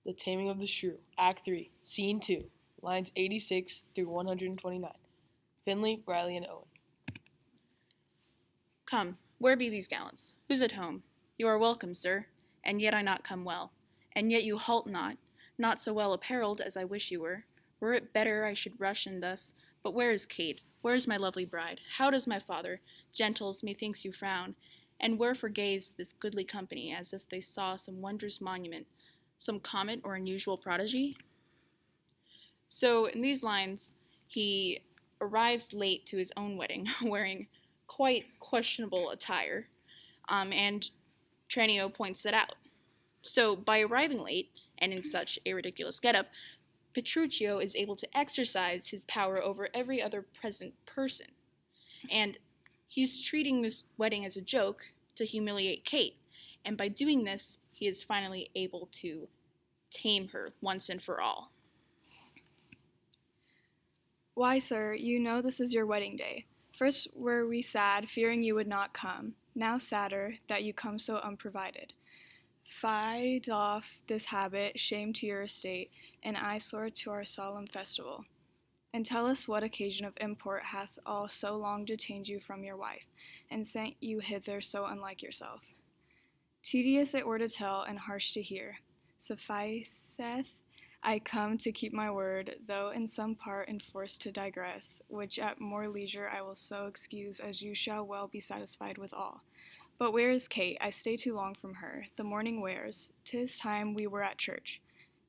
The Taming of the Shrew, Act 3, Scene 2, lines 86 through 129. Finley, Riley, and Owen. Come, where be these gallants? Who's at home? You are welcome, sir, and yet I not come well. And yet you halt not so well apparelled as I wish you were. Were it better I should rush in thus, but where is Kate? Where is my lovely bride? How does my father? Gentles, methinks you frown, and wherefore gaze this goodly company, as if they saw some wondrous monument, some comet or unusual prodigy? So in these lines, he arrives late to his own wedding, wearing quite questionable attire, and Tranio points it out. So by arriving late, and in such a ridiculous getup, Petruchio is able to exercise his power over every other present person. And he's treating this wedding as a joke to humiliate Kate, and by doing this, he is finally able to tame her once and for all. Why, sir, you know this is your wedding day. First were we sad, fearing you would not come. Now sadder, that you come so unprovided. Fight off this habit, shame to your estate, and eyesore to our solemn festival. And tell us what occasion of import hath all so long detained you from your wife, and sent you hither so unlike yourself. Tedious it were to tell, and harsh to hear. Sufficeth I come to keep my word, though in some part enforced to digress, which at more leisure I will so excuse as you shall well be satisfied with all. But where is Kate? I stay too long from her. The morning wears. 'Tis time we were at church.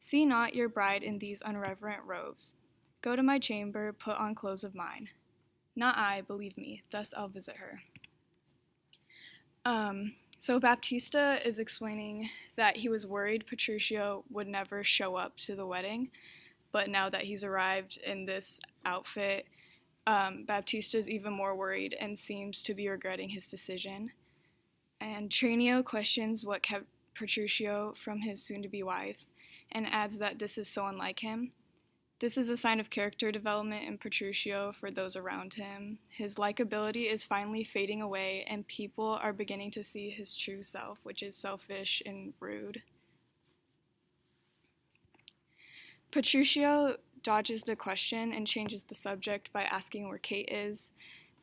See not your bride in these unreverent robes. Go to my chamber, put on clothes of mine. Not I, believe me, thus I'll visit her. So Baptista is explaining that he was worried Petruchio would never show up to the wedding, but now that he's arrived in this outfit, Baptista is even more worried and seems to be regretting his decision. And Tranio questions what kept Petruchio from his soon-to-be wife, and adds that this is so unlike him. This is a sign of character development in Petruchio for those around him. His likability is finally fading away, and people are beginning to see his true self, which is selfish and rude. Petruchio dodges the question and changes the subject by asking where Kate is.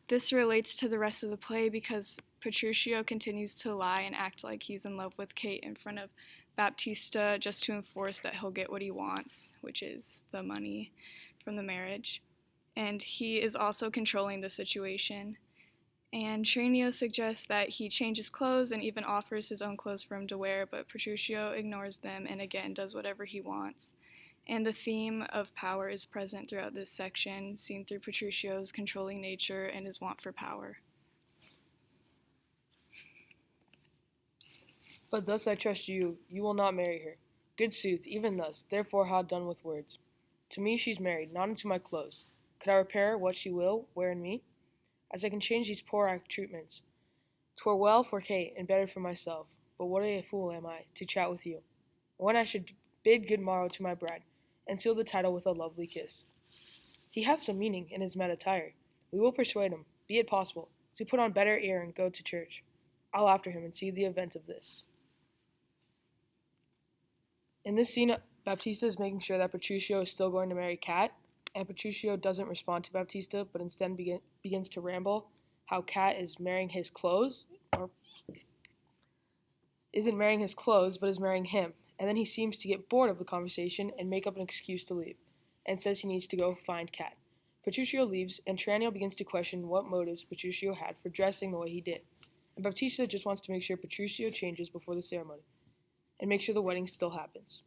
This relates to the rest of the play because Petruchio continues to lie and act like he's in love with Kate in front of Baptista just to enforce that he'll get what he wants, which is the money from the marriage. And he is also controlling the situation. And Tranio suggests that he changes clothes and even offers his own clothes for him to wear, but Petruchio ignores them and again does whatever he wants. And the theme of power is present throughout this section, seen through Petruchio's controlling nature and his want for power. But thus I trust you, you will not marry her. Good sooth, even thus, therefore ha done with words. To me she's married, not into my clothes. Could I repair what she will, wear in me? As I can change these poor treatments. 'Twere well for Kate, and better for myself, but what a fool am I, to chat with you, when I should bid good morrow to my bride, and seal the title with a lovely kiss. He hath some meaning in his mad attire. We will persuade him, be it possible, to put on better ear and go to church. I'll after him and see the event of this. In this scene, Baptista is making sure that Petruchio is still going to marry Kat, and Petruchio doesn't respond to Baptista, but instead begins to ramble how Kat is marrying his clothes, or isn't marrying his clothes, but is marrying him. And then he seems to get bored of the conversation and make up an excuse to leave, and says he needs to go find Kat. Petruchio leaves, and Tranio begins to question what motives Petruchio had for dressing the way he did. And Baptista just wants to make sure Petruchio changes before the ceremony, and make sure the wedding still happens.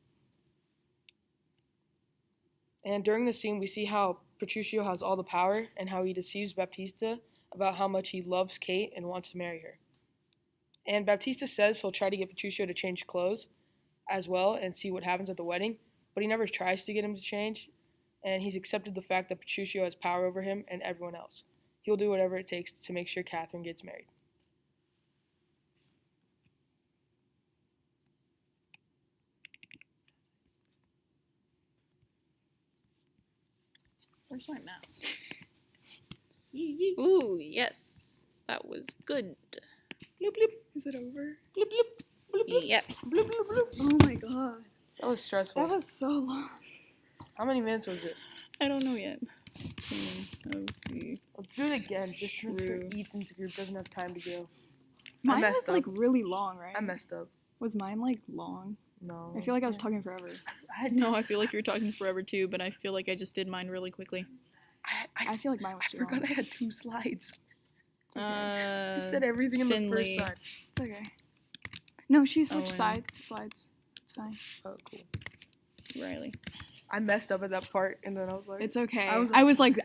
And during the scene, we see how Petruchio has all the power and how he deceives Baptista about how much he loves Kate and wants to marry her. And Baptista says he'll try to get Petruchio to change clothes as well and see what happens at the wedding, but he never tries to get him to change, and he's accepted the fact that Petruchio has power over him and everyone else. He'll do whatever it takes to make sure Catherine gets married. Where's my mouse? Ooh, yes. That was good. Bloop, bloop. Is it over? Bloop, bloop, bloop, bloop. Yes. Bloop, bloop, bloop. Oh my god. That was stressful. That was so long. How many minutes was it? I don't know yet. Okay. Let's do it again, just to make sure Shrew. Ethan's group doesn't have time to go. Mine messed was like up. really long, right? I messed up. Was mine like long? No. I feel like I was talking forever. No, I feel like you're talking forever too, but I feel like I just did mine really quickly. I feel like mine was I too forgot long. I had 2 slides. Okay. I said everything in Finley. the first slide. It's okay. No, she switched Owen. slides. It's fine. Oh, cool. Riley. I messed up at that part, and then I was like, It's okay. I was I was like